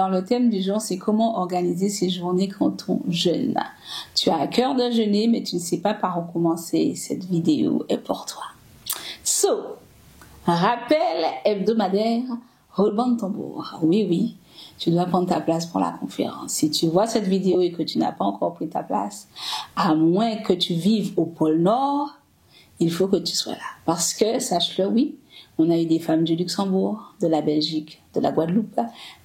Alors, le thème du jour, c'est comment organiser ses journées quand on jeûne. Tu as à cœur de jeûner, mais tu ne sais pas par où commencer. Cette vidéo est pour toi. Rappel hebdomadaire, roulement de tambour. Oui, tu dois prendre ta place pour la conférence. Si tu vois cette vidéo et que tu n'as pas encore pris ta place, à moins que tu vives au pôle Nord, il faut que tu sois là. Parce que, sache-le, oui, on a eu des femmes du Luxembourg, de la Belgique, de la Guadeloupe,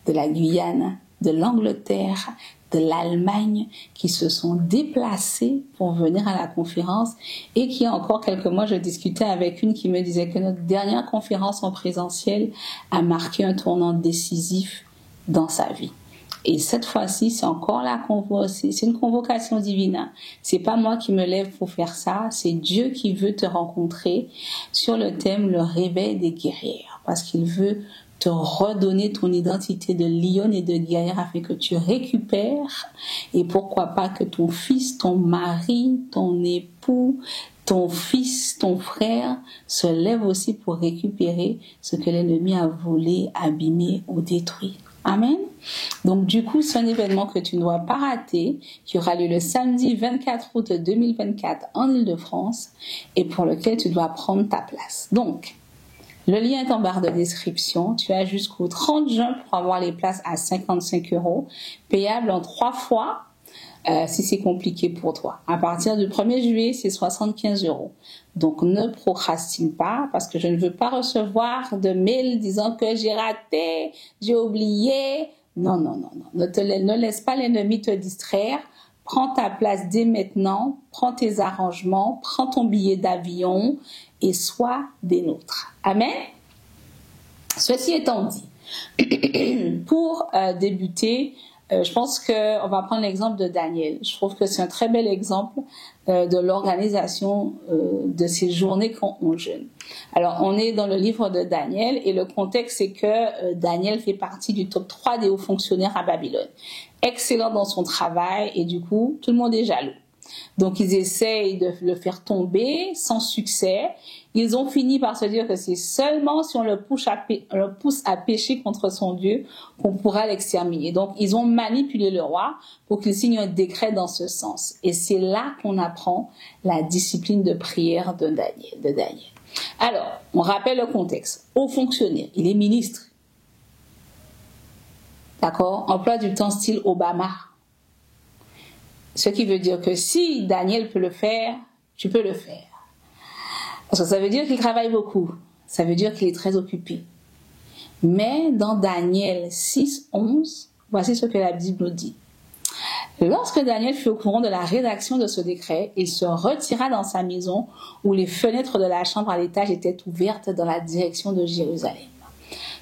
de la Guyane, de l'Angleterre, de l'Allemagne, qui se sont déplacées pour venir à la conférence et qui, il y a encore quelques mois, je discutais avec une qui me disait que notre dernière conférence en présentiel a marqué un tournant décisif dans sa vie. Et cette fois-ci, c'est encore c'est une convocation divine. C'est pas moi qui me lève pour faire ça, c'est Dieu qui veut te rencontrer sur le thème le réveil des guerrières, parce qu'il veut te redonner ton identité de lionne et de guerrière afin que tu récupères, et pourquoi pas que ton fils, ton mari, ton époux, ton fils, ton frère se lève aussi pour récupérer ce que l'ennemi a volé, abîmé ou détruit. Amen. Donc du coup, c'est un événement que tu ne dois pas rater, qui aura lieu le samedi 24 août 2024 en Île-de-France et pour lequel tu dois prendre ta place. Donc, le lien est en barre de description. Tu as jusqu'au 30 juin pour avoir les places à 55 €, payables en 3 fois si c'est compliqué pour toi. À partir du 1er juillet, c'est 75 €. Donc, ne procrastine pas parce que je ne veux pas recevoir de mails disant que j'ai raté, j'ai oublié. Non. Ne laisse pas l'ennemi te distraire. Prends ta place dès maintenant, prends tes arrangements, prends ton billet d'avion et sois des nôtres. Amen. Ceci étant dit, pour débuter, je pense qu'on va prendre l'exemple de Daniel. Je trouve que c'est un très bel exemple de l'organisation de ces journées quand on jeûne. Alors, on est dans le livre de Daniel et le contexte, c'est que Daniel fait partie du top 3 des hauts fonctionnaires à Babylone. Excellent dans son travail et du coup, tout le monde est jaloux. Donc, ils essayent de le faire tomber sans succès. Ils ont fini par se dire que c'est seulement si on le pousse à pécher contre son Dieu qu'on pourra l'exterminer. Donc, ils ont manipulé le roi pour qu'il signe un décret dans ce sens. Et c'est là qu'on apprend la discipline de prière de Daniel. Alors, on rappelle le contexte. Haut fonctionnaire, il est ministre. D'accord? Emploi du temps style Obama. Ce qui veut dire que si Daniel peut le faire, tu peux le faire. Parce que ça veut dire qu'il travaille beaucoup. Ça veut dire qu'il est très occupé. Mais dans Daniel 6:11, voici ce que la Bible nous dit. Lorsque Daniel fut au courant de la rédaction de ce décret, il se retira dans sa maison où les fenêtres de la chambre à l'étage étaient ouvertes dans la direction de Jérusalem.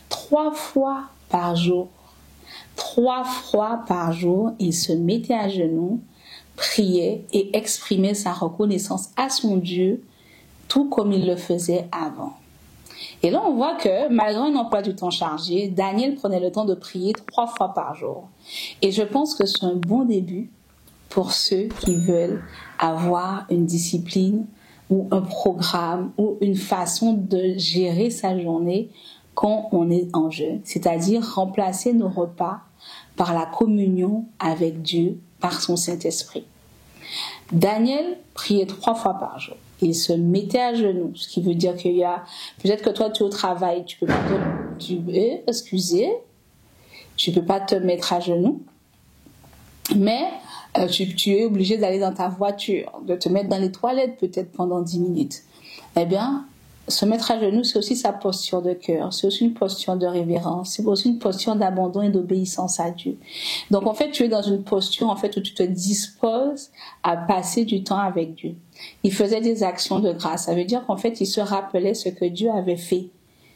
3 fois par jour, il se mettait à genoux, priait et exprimait sa reconnaissance à son Dieu, tout comme il le faisait avant. Et là, on voit que, malgré un emploi du temps chargé, Daniel prenait le temps de prier 3 fois par jour. Et je pense que c'est un bon début pour ceux qui veulent avoir une discipline ou un programme ou une façon de gérer sa journée quand on est en jeûne. C'est-à-dire remplacer nos repas par la communion avec Dieu, par son Saint-Esprit. Daniel priait 3 fois par jour. Il se mettait à genoux, ce qui veut dire qu'il y a... Peut-être que toi, tu es au travail, tu peux pas te mettre à genoux, mais tu es obligé d'aller dans ta voiture, de te mettre dans les toilettes peut-être pendant 10 minutes. Eh bien, se mettre à genoux, c'est aussi sa posture de cœur, c'est aussi une posture de révérence, c'est aussi une posture d'abandon et d'obéissance à Dieu. Donc en fait, tu es dans une posture où tu te disposes à passer du temps avec Dieu. Il faisait des actions de grâce, ça veut dire qu'en fait, il se rappelait ce que Dieu avait fait,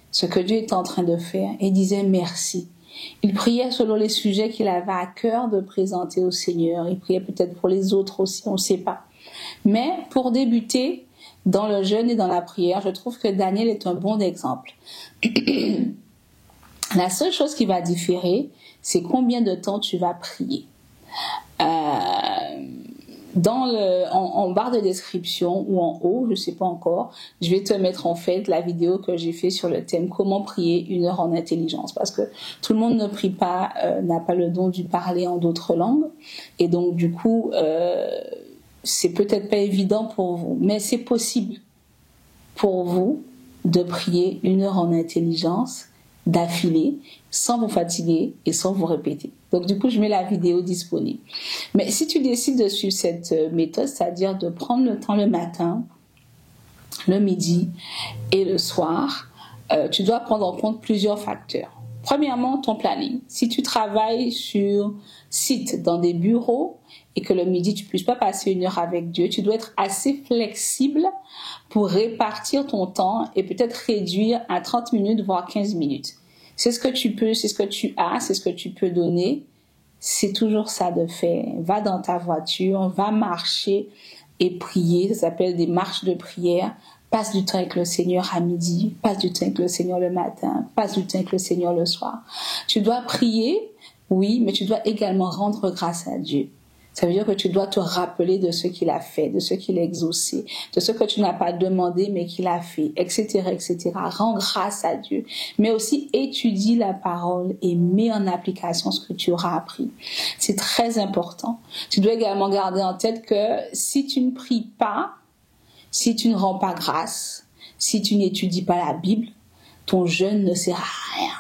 ce que Dieu était en train de faire et disait merci. Il priait selon les sujets qu'il avait à cœur de présenter au Seigneur. Il priait peut-être pour les autres aussi, on ne sait pas. Mais pour débuter dans le jeûne et dans la prière, je trouve que Daniel est un bon exemple. La seule chose qui va différer, c'est combien de temps tu vas prier. en barre de description ou en haut, je ne sais pas encore, je vais te mettre en fait la vidéo que j'ai fait sur le thème comment prier 1 heure en intelligence, parce que tout le monde ne prie pas, n'a pas le don du parler en d'autres langues, et donc du coup c'est peut-être pas évident pour vous, mais c'est possible pour vous de prier 1 heure en intelligence d'affilée, sans vous fatiguer et sans vous répéter. Donc du coup, je mets la vidéo disponible. Mais si tu décides de suivre cette méthode, c'est-à-dire de prendre le temps le matin, le midi et le soir, tu dois prendre en compte plusieurs facteurs. Premièrement, ton planning. Si tu travailles sur site, dans des bureaux, et que le midi, tu ne puisses pas passer 1 heure avec Dieu, tu dois être assez flexible pour répartir ton temps et peut-être réduire à 30 minutes, voire 15 minutes. C'est ce que tu peux, c'est ce que tu as, c'est ce que tu peux donner. C'est toujours ça de fait. Va dans ta voiture, va marcher et prier. Ça s'appelle des marches de prière. Passe du temps avec le Seigneur à midi, passe du temps avec le Seigneur le matin, passe du temps avec le Seigneur le soir. Tu dois prier, oui, mais tu dois également rendre grâce à Dieu. Ça veut dire que tu dois te rappeler de ce qu'il a fait, de ce qu'il a exaucé, de ce que tu n'as pas demandé mais qu'il a fait, etc., etc. Rends grâce à Dieu. Mais aussi étudie la parole et mets en application ce que tu auras appris. C'est très important. Tu dois également garder en tête que si tu ne pries pas, si tu ne rends pas grâce, si tu n'étudies pas la Bible, ton jeûne ne sert à rien.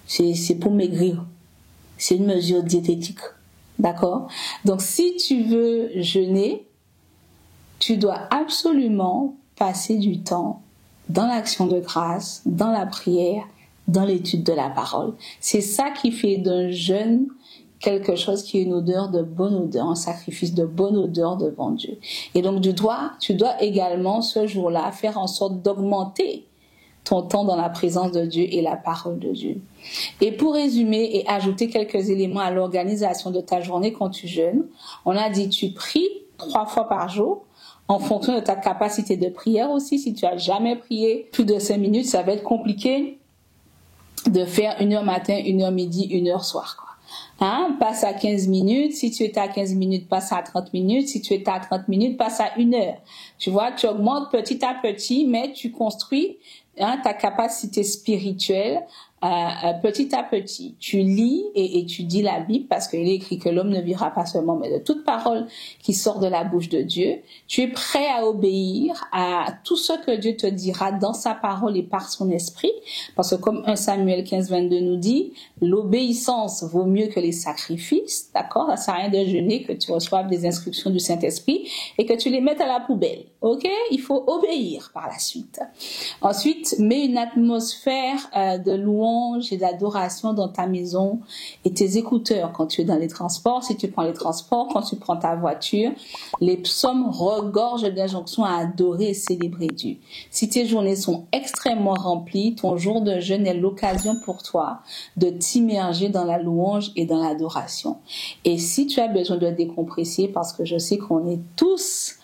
C'est pour maigrir. C'est une mesure diététique. D'accord? Donc, si tu veux jeûner, tu dois absolument passer du temps dans l'action de grâce, dans la prière, dans l'étude de la parole. C'est ça qui fait d'un jeûne quelque chose qui est une odeur de bonne odeur, un sacrifice de bonne odeur devant Dieu. Et donc, tu dois également ce jour-là faire en sorte d'augmenter ton temps dans la présence de Dieu et la parole de Dieu. Et pour résumer et ajouter quelques éléments à l'organisation de ta journée quand tu jeûnes, on a dit tu pries 3 fois par jour en fonction de ta capacité de prière aussi. Si tu as jamais prié plus de 5 minutes, ça va être compliqué de faire 1 heure matin, 1 heure midi, 1 heure soir, quoi. Passe à 15 minutes. Si tu es à 15 minutes, passe à 30 minutes. Si tu es à 30 minutes, passe à 1 heure. Tu vois, tu augmentes petit à petit, mais tu construis ta capacité spirituelle petit à petit. Tu lis et étudies la Bible parce qu'il est écrit que l'homme ne vivra pas seulement, mais de toute parole qui sort de la bouche de Dieu. Tu es prêt à obéir à tout ce que Dieu te dira dans sa parole et par son esprit. Parce que comme 1 Samuel 15, 22 nous dit, l'obéissance vaut mieux que les sacrifices. D'accord? Ça sert à rien de jeûner, que tu reçoives des instructions du Saint-Esprit et que tu les mettes à la poubelle. Ok? Il faut obéir par la suite. Ensuite, mets une atmosphère de louange et d'adoration dans ta maison et tes écouteurs quand tu es dans les transports. Si tu prends les transports, quand tu prends ta voiture, les psaumes regorgent d'injonctions à adorer et célébrer Dieu. Si tes journées sont extrêmement remplies, ton jour de jeûne est l'occasion pour toi de t'immerger dans la louange et dans l'adoration. Et si tu as besoin de décompresser, parce que je sais qu'on est tous,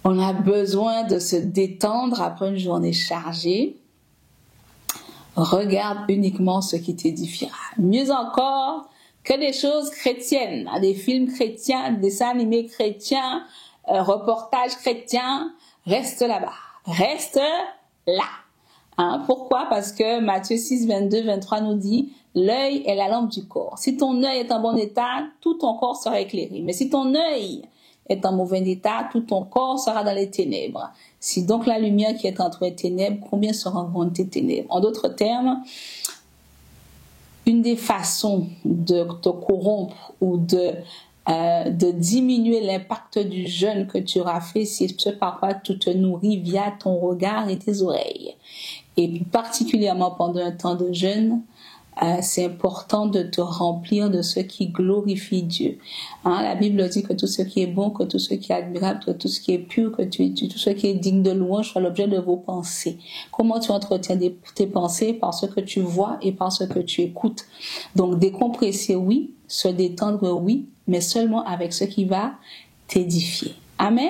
on a besoin de se détendre après une journée chargée, regarde uniquement ce qui t'édifiera. Mieux encore que des choses chrétiennes, des films chrétiens, des dessins animés chrétiens, reportages chrétiens, reste là-bas. Reste là. Pourquoi? Parce que Matthieu 6, 22, 23 nous dit « L'œil est la lampe du corps. Si ton œil est en bon état, tout ton corps sera éclairé. Mais si ton œil est en mauvais état, tout ton corps sera dans les ténèbres. Si donc la lumière qui est en toi est ténèbres, combien seront grandes tes ténèbres? » En d'autres termes, une des façons de te corrompre ou de diminuer l'impact du jeûne que tu auras fait, c'est ce par quoi tu te nourris via ton regard et tes oreilles. Et particulièrement pendant un temps de jeûne, c'est important de te remplir de ce qui glorifie Dieu. La Bible dit que tout ce qui est bon, que tout ce qui est admirable, que tout ce qui est pur, que tout ce qui est digne de louange soit l'objet de vos pensées. Comment tu entretiens tes pensées? Par ce que tu vois et par ce que tu écoutes. Donc décompresser, oui. Se détendre, oui. Mais seulement avec ce qui va t'édifier. Amen.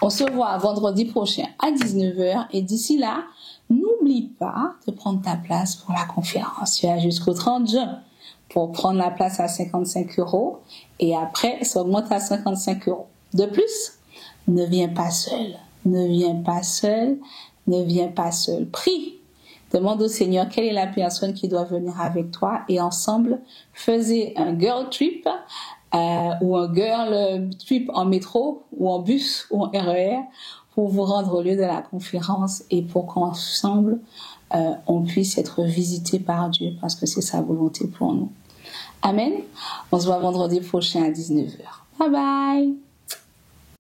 On se voit vendredi prochain à 19h. Et d'ici là, n'oublie pas de prendre ta place pour la conférence. Tu as jusqu'au 30 juin pour prendre la place à 55 € et après, ça augmente à 55 €. De plus, ne viens pas seul. Ne viens pas seul. Ne viens pas seul. Prie. Demande au Seigneur quelle est la personne qui doit venir avec toi et ensemble, faisez un girl trip ou un girl trip en métro ou en bus ou en RER pour vous rendre au lieu de la conférence et pour qu'ensemble, on puisse être visité par Dieu parce que c'est sa volonté pour nous. Amen. On se voit vendredi prochain à 19h. Bye bye.